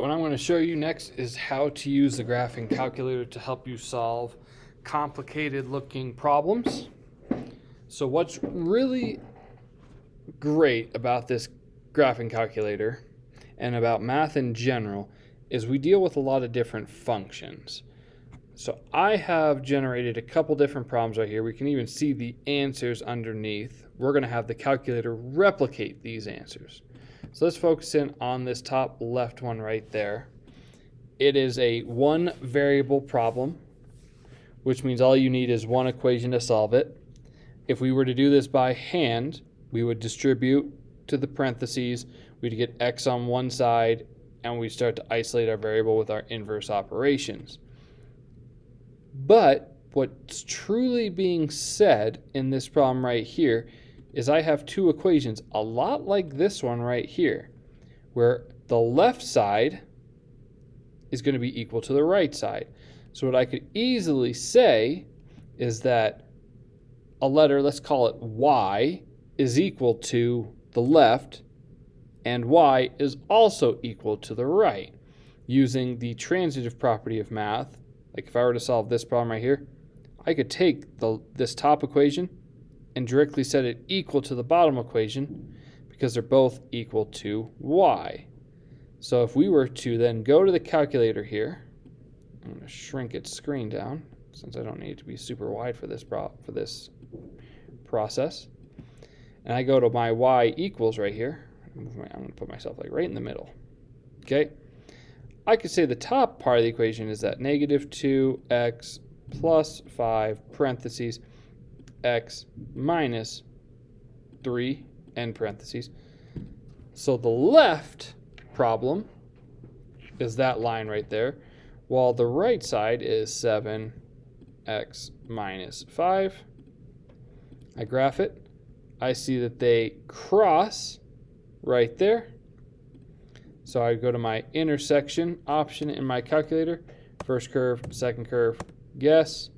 What I'm going to show you next is how to use the graphing calculator to help you solve complicated looking problems. So what's really great about this graphing calculator and about math in general is we deal with a lot of different functions. So I have generated a couple different problems right here. We can even see the answers underneath. We're going to have the calculator replicate these answers. So let's focus in on this top left one right there. It is a one variable problem, which means all you need is one equation to solve it. If we were to do this by hand, we would distribute to the parentheses, we'd get x on one side, and we start to isolate our variable with our inverse operations. But what's truly being said in this problem right here is I have two equations, a lot like this one right here, where the left side is going to be equal to the right side. So what I could easily say is that a letter, let's call it y, is equal to the left, and y is also equal to the right. Using the transitive property of math, like if I were to solve this problem right here, I could take this top equation and directly set it equal to the bottom equation because they're both equal to y. So if we were to then go to the calculator here, I'm going to shrink its screen down since I don't need it to be super wide for this process. And I go to my y equals right here. I'm going to put myself like right in the middle. Okay. I could say the top part of the equation is that negative 2x plus 5 parentheses x minus 3 end parentheses. So the left problem is that line right there, while the right side is 7x minus 5. I graph it. I see that they cross right there. So I go to my intersection option in my calculator, first curve, second curve, guess,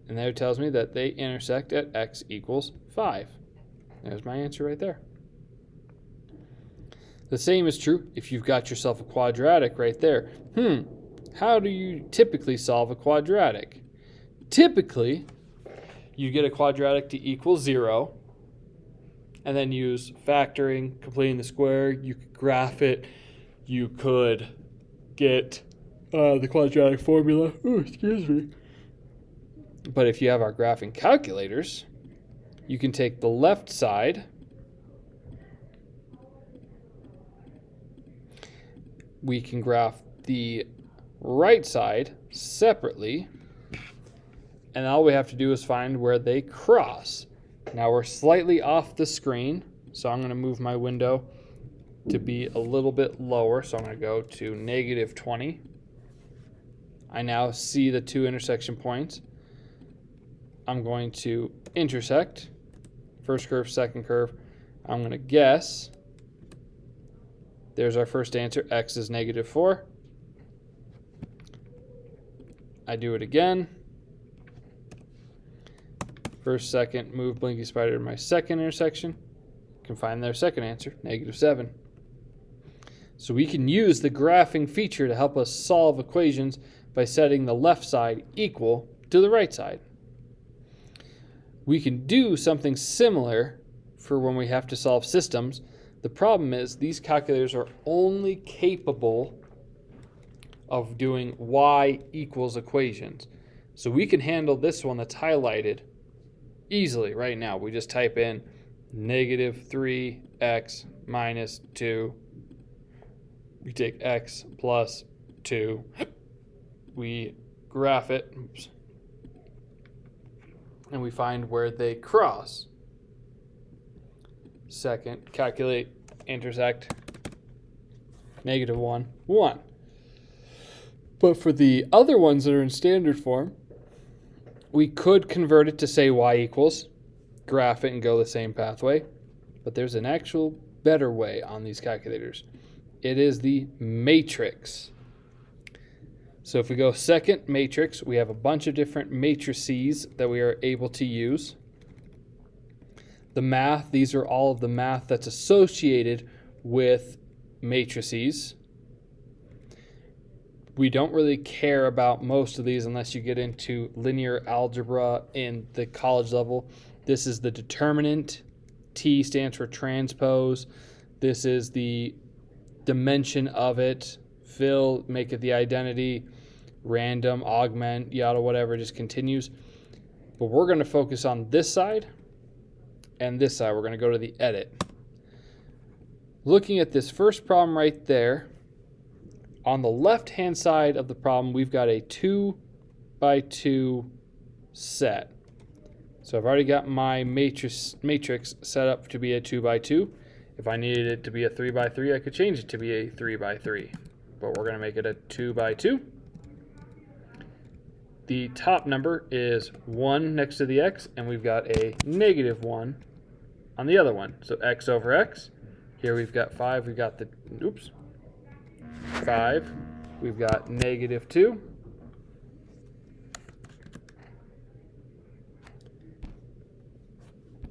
and there it tells me that they intersect at x equals 5. There's my answer right there. The same is true if you've got yourself a quadratic right there. How do you typically solve a quadratic? Typically, you get a quadratic to equal 0, and then use factoring, completing the square. You could graph it. You could get the quadratic formula. Oh, excuse me. But if you have our graphing calculators, you can take the left side, we can graph the right side separately, and all we have to do is find where they cross. Now we're slightly off the screen, so I'm going to move my window to be a little bit lower, so I'm going to go to negative 20. I now see the two intersection points. I'm going to intersect, first curve, second curve. I'm going to guess. There's our first answer, x is negative 4. I do it again. First, second, move Blinky Spider to my second intersection. Can find their second answer, negative 7. So we can use the graphing feature to help us solve equations by setting the left side equal to the right side. We can do something similar for when we have to solve systems. The problem is these calculators are only capable of doing y equals equations. So we can handle this one that's highlighted easily right now. We just type in negative 3x minus 2. We take x plus 2. We graph it. Oops. And we find where they cross. Second, calculate, intersect, negative 1, 1. But for the other ones that are in standard form, we could convert it to say y equals, graph it and go the same pathway. But there's an actual better way on these calculators. It is the matrix. So if we go second matrix, we have a bunch of different matrices that we are able to use. The math, these are all of the math that's associated with matrices. We don't really care about most of these unless you get into linear algebra in the college level. This is the determinant. T stands for transpose. This is the dimension of it. Fill, make it the identity. Random, augment, yada, whatever, just continues. But we're going to focus on this side and this side. We're going to go to the edit. Looking at this first problem right there, on the left-hand side of the problem, we've got a 2 by 2 set. So I've already got my matrix set up to be a 2 by 2. If I needed it to be a 3 by 3, I could change it to be a 3 by 3. But we're going to make it a 2 by 2. The top number is 1 next to the x, and we've got a negative 1 on the other one. So x over x. Here we've got 5. We've got the, 5. We've got negative 2.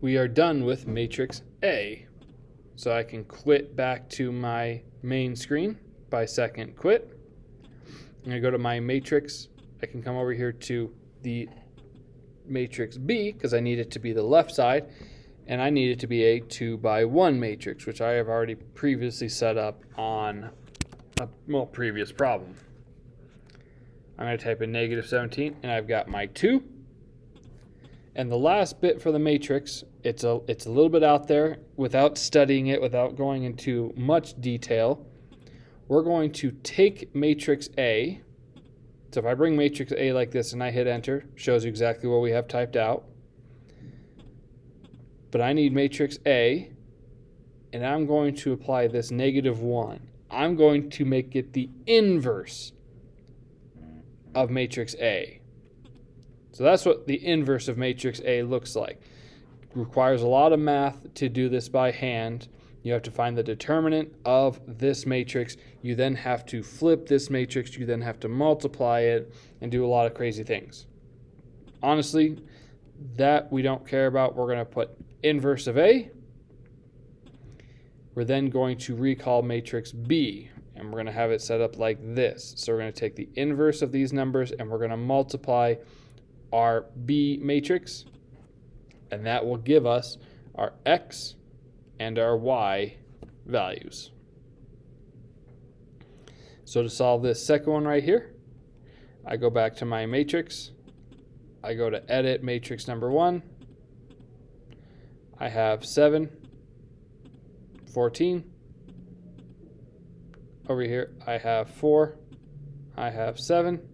We are done with matrix A. So I can quit back to my main screen by second quit. I'm going to go to my matrix. I can come over here to the matrix B because I need it to be the left side, and I need it to be a 2 by 1 matrix, which I have already previously set up on a previous problem. I'm going to type in negative 17, and I've got my 2. And the last bit for the matrix, it's a little bit out there without studying it, without going into much detail. We're going to take matrix A. So if I bring matrix A like this and I hit enter, shows you exactly what we have typed out. But I need matrix A, and I'm going to apply this negative 1. I'm going to make it the inverse of matrix A. So that's what the inverse of matrix A looks like. It requires a lot of math to do this by hand. You have to find the determinant of this matrix. You then have to flip this matrix. You then have to multiply it and do a lot of crazy things. Honestly, that we don't care about. We're going to put inverse of A. We're then going to recall matrix B, and we're going to have it set up like this. So we're going to take the inverse of these numbers, and we're going to multiply our B matrix, and that will give us our X and our Y values. So to solve this second one right here, I go back to my matrix. I go to edit matrix number 1. I have 7, 14. Over here, I have 4. I have 7.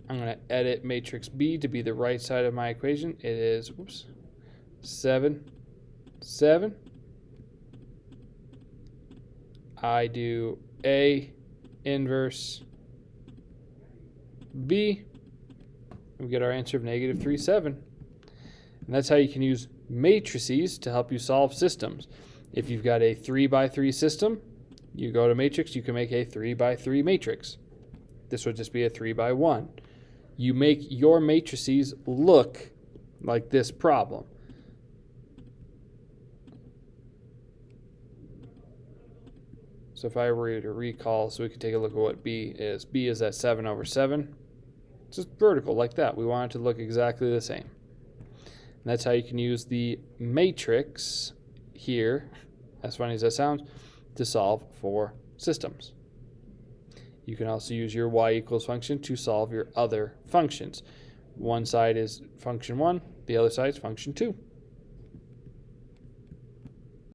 I'm going to edit matrix B to be the right side of my equation. It is 7, 7. I do A inverse B. We get our answer of negative 3, 7. And that's how you can use matrices to help you solve systems. If you've got a 3 by 3 system, you go to matrix, you can make a 3 by 3 matrix. This would just be a 3 by 1. You make your matrices look like this problem. So if I were to recall, so we could take a look at what B is. B is that 7 over 7. It's just vertical like that. We want it to look exactly the same. And that's how you can use the matrix here, as funny as that sounds, to solve for systems. You can also use your y equals function to solve your other functions. One side is function 1, the other side is function 2.